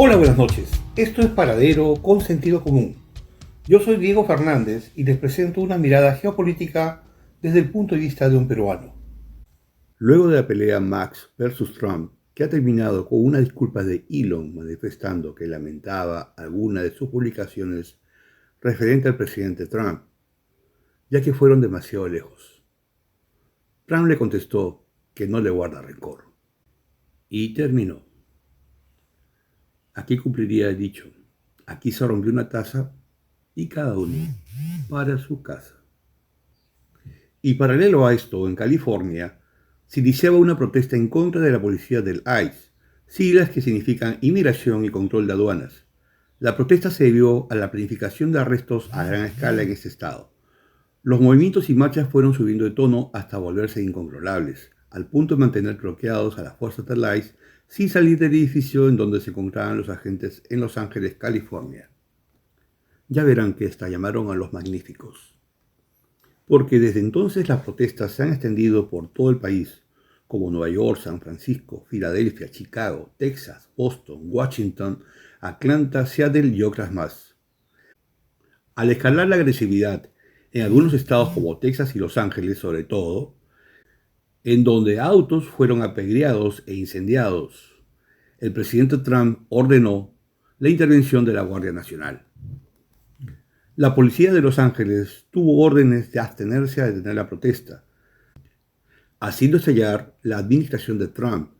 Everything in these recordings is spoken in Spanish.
Hola, buenas noches. Esto es Paradero con sentido común. Yo soy Diego Fernández y les presento una mirada geopolítica desde el punto de vista de un peruano. Luego de la pelea Max versus Trump, que ha terminado con una disculpa de Elon manifestando que lamentaba alguna de sus publicaciones referente al presidente Trump, ya que fueron demasiado lejos. Trump le contestó que no le guarda rencor. Y terminó. Aquí cumpliría el dicho: aquí se rompió una taza y cada uno para su casa. Y paralelo a esto, en California, se iniciaba una protesta en contra de la policía del ICE, siglas que significan Inmigración y Control de Aduanas. La protesta se debió a la planificación de arrestos a gran escala en este estado. Los movimientos y marchas fueron subiendo de tono hasta volverse incontrolables, al punto de mantener bloqueados a las fuerzas del ICE sin salir del edificio en donde se encontraban los agentes en Los Ángeles, California. Ya verán que hasta llamaron a los magníficos. Porque desde entonces las protestas se han extendido por todo el país, como Nueva York, San Francisco, Filadelfia, Chicago, Texas, Boston, Washington, Atlanta, Seattle y otras más. Al escalar la agresividad en algunos estados como Texas y Los Ángeles sobre todo, en donde autos fueron apedreados e incendiados, el presidente Trump ordenó la intervención de la Guardia Nacional. La policía de Los Ángeles tuvo órdenes de abstenerse a detener la protesta, haciendo estallar la administración de Trump,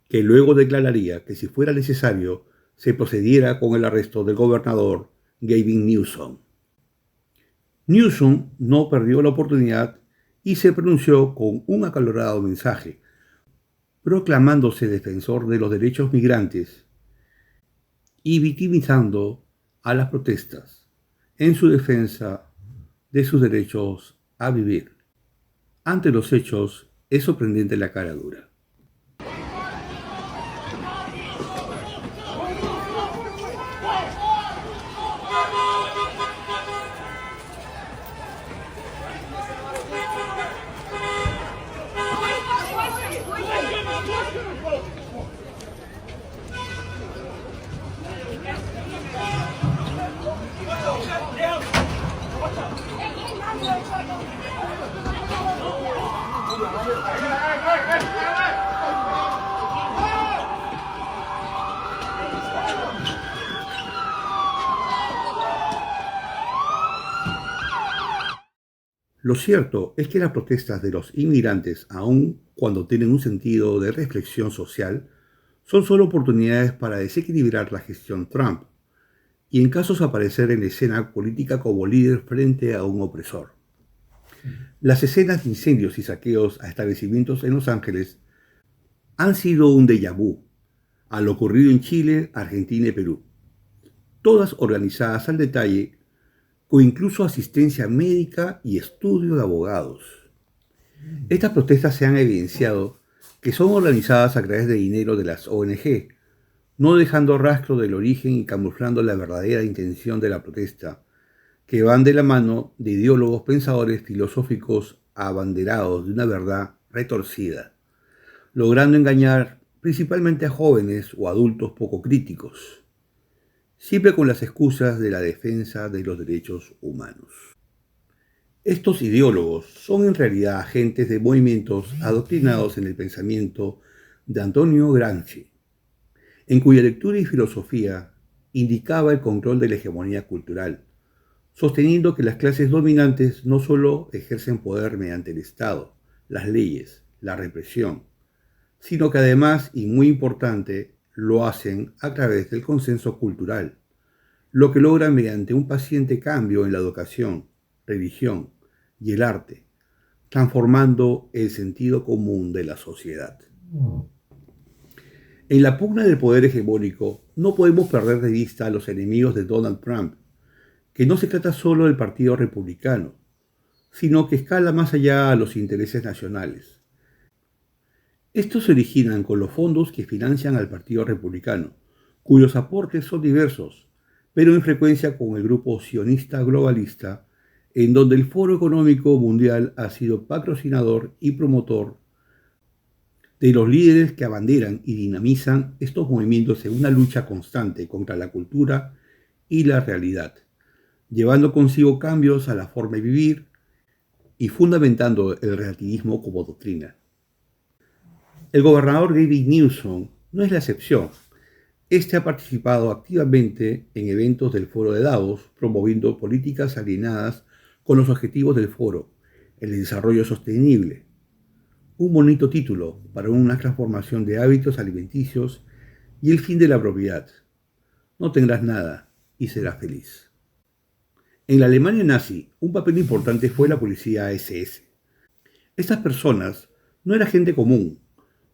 que luego declararía que si fuera necesario se procediera con el arresto del gobernador Gavin Newsom. Newsom no perdió la oportunidad y se pronunció con un acalorado mensaje, proclamándose defensor de los derechos migrantes y victimizando a las protestas en su defensa de sus derechos a vivir. Ante los hechos, es sorprendente la cara dura. Lo cierto es que las protestas de los inmigrantes, aun cuando tienen un sentido de reflexión social, son solo oportunidades para desequilibrar la gestión Trump y en casos aparecer en la escena política como líder frente a un opresor. Las escenas de incendios y saqueos a establecimientos en Los Ángeles han sido un déjà vu a lo ocurrido en Chile, Argentina y Perú, todas organizadas al detalle, con incluso asistencia médica y estudio de abogados. Estas protestas se han evidenciado que son organizadas a través de dinero de las ONG, no dejando rastro del origen y camuflando la verdadera intención de la protesta, que van de la mano de ideólogos pensadores filosóficos abanderados de una verdad retorcida, logrando engañar principalmente a jóvenes o adultos poco críticos, siempre con las excusas de la defensa de los derechos humanos. Estos ideólogos son en realidad agentes de movimientos adoctrinados en el pensamiento de Antonio Gramsci, en cuya lectura y filosofía indicaba el control de la hegemonía cultural, sosteniendo que las clases dominantes no solo ejercen poder mediante el Estado, las leyes, la represión, sino que además, y muy importante, lo hacen a través del consenso cultural, lo que logran mediante un paciente cambio en la educación, religión y el arte, transformando el sentido común de la sociedad. En la pugna del poder hegemónico, no podemos perder de vista a los enemigos de Donald Trump, que no se trata solo del Partido Republicano, sino que escala más allá a los intereses nacionales. Estos se originan con los fondos que financian al Partido Republicano, cuyos aportes son diversos, pero en frecuencia con el grupo sionista globalista, en donde el Foro Económico Mundial ha sido patrocinador y promotor de los líderes que abanderan y dinamizan estos movimientos en una lucha constante contra la cultura y la realidad, llevando consigo cambios a la forma de vivir y fundamentando el relativismo como doctrina. El gobernador Gavin Newsom no es la excepción. Este ha participado activamente en eventos del Foro de Davos, promoviendo políticas alineadas con los objetivos del foro, el desarrollo sostenible. Un bonito título para una transformación de hábitos alimenticios y el fin de la propiedad. No tendrás nada y serás feliz. En la Alemania nazi, un papel importante fue la policía SS. Estas personas no eran gente común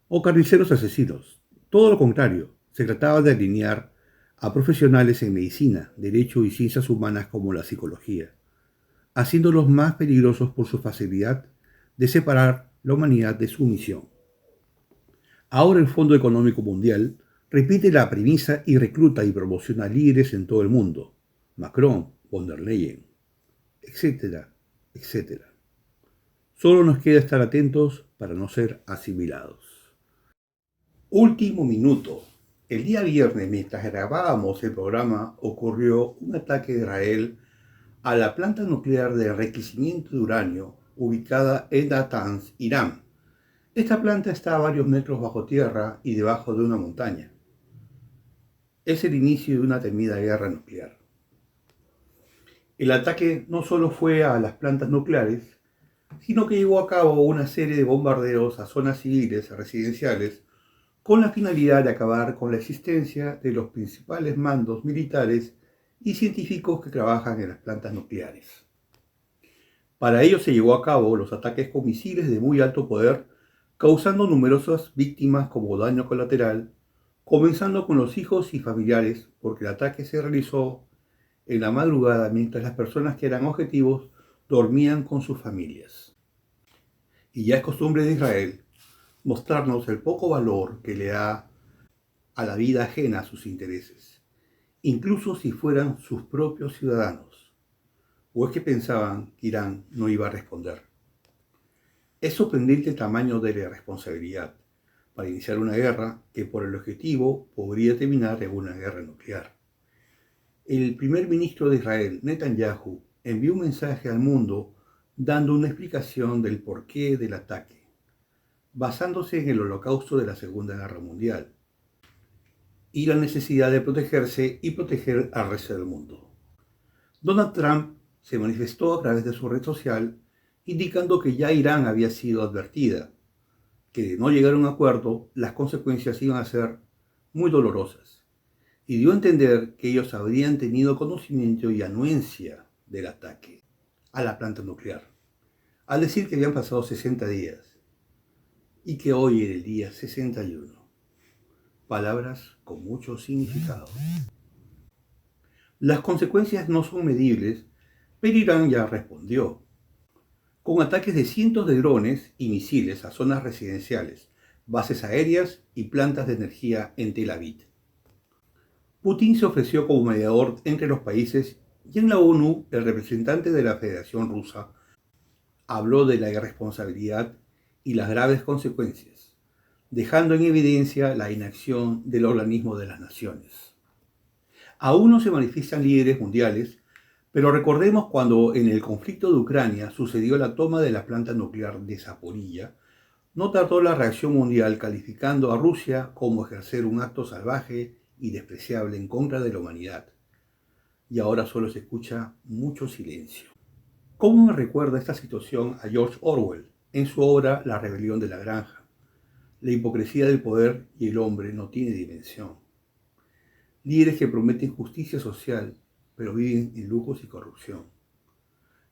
o carniceros asesinos. Todo lo contrario, se trataba de alinear a profesionales en medicina, derecho y ciencias humanas como la psicología, haciéndolos más peligrosos por su facilidad de separar la humanidad de su misión. Ahora el Fondo Económico Mundial repite la premisa y recluta y promociona líderes en todo el mundo. Macron, von der Leyen, etcétera, etcétera. Solo nos queda estar atentos para no ser asimilados. Último minuto. El día viernes, mientras grabábamos el programa, ocurrió un ataque de Israel a la planta nuclear de enriquecimiento de uranio ubicada en Natanz, Irán. Esta planta está a varios metros bajo tierra y debajo de una montaña. Es el inicio de una temida guerra nuclear. El ataque no solo fue a las plantas nucleares, sino que llevó a cabo una serie de bombardeos a zonas civiles residenciales con la finalidad de acabar con la existencia de los principales mandos militares y científicos que trabajan en las plantas nucleares. Para ello se llevó a cabo los ataques con misiles de muy alto poder, causando numerosas víctimas como daño colateral, comenzando con los hijos y familiares, porque el ataque se realizó en la madrugada mientras las personas que eran objetivos dormían con sus familias. Y ya es costumbre de Israel mostrarnos el poco valor que le da a la vida ajena a sus intereses, incluso si fueran sus propios ciudadanos. ¿O es que pensaban que Irán no iba a responder? Es sorprendente el tamaño de la responsabilidad para iniciar una guerra que por el objetivo podría terminar en una guerra nuclear. El primer ministro de Israel, Netanyahu, envió un mensaje al mundo dando una explicación del porqué del ataque, basándose en el holocausto de la Segunda Guerra Mundial y la necesidad de protegerse y proteger al resto del mundo. Donald Trump se manifestó a través de su red social indicando que ya Irán había sido advertida, que de no llegar a un acuerdo las consecuencias iban a ser muy dolorosas, y dio a entender que ellos habrían tenido conocimiento y anuencia del ataque a la planta nuclear, al decir que habían pasado 60 días y que hoy era el día 61. Palabras con mucho significado. Las consecuencias no son medibles, pero Irán ya respondió, con ataques de cientos de drones y misiles a zonas residenciales, bases aéreas y plantas de energía en Tel Aviv. Putin se ofreció como mediador entre los países y en la ONU el representante de la Federación Rusa habló de la irresponsabilidad y las graves consecuencias, dejando en evidencia la inacción del organismo de las naciones. Aún no se manifiestan líderes mundiales, pero recordemos cuando en el conflicto de Ucrania sucedió la toma de la planta nuclear de Zaporilla, no tardó la reacción mundial calificando a Rusia como ejercer un acto salvaje y despreciable en contra de la humanidad. Y ahora solo se escucha mucho silencio. ¿Cómo me recuerda esta situación a George Orwell en su obra La rebelión de la granja? La hipocresía del poder y el hombre no tiene dimensión. Líderes que prometen justicia social, pero viven en lujos y corrupción.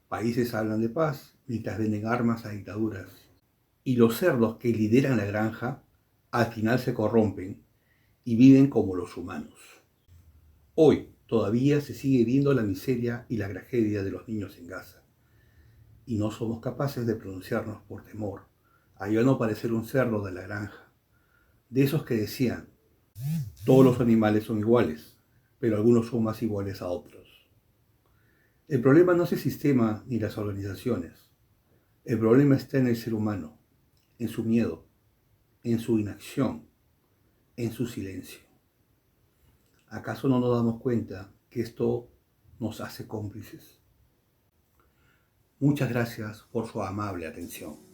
Países hablan de paz mientras venden armas a dictaduras. Y los cerdos que lideran la granja al final se corrompen y viven como los humanos. Hoy todavía se sigue viendo la miseria y la tragedia de los niños en Gaza. Y no somos capaces de pronunciarnos por temor a ya no parecer un cerdo de la granja. De esos que decían, todos los animales son iguales, pero algunos son más iguales a otros. El problema no es el sistema ni las organizaciones. El problema está en el ser humano, en su miedo, en su inacción, en su silencio. ¿Acaso no nos damos cuenta que esto nos hace cómplices? Muchas gracias por su amable atención.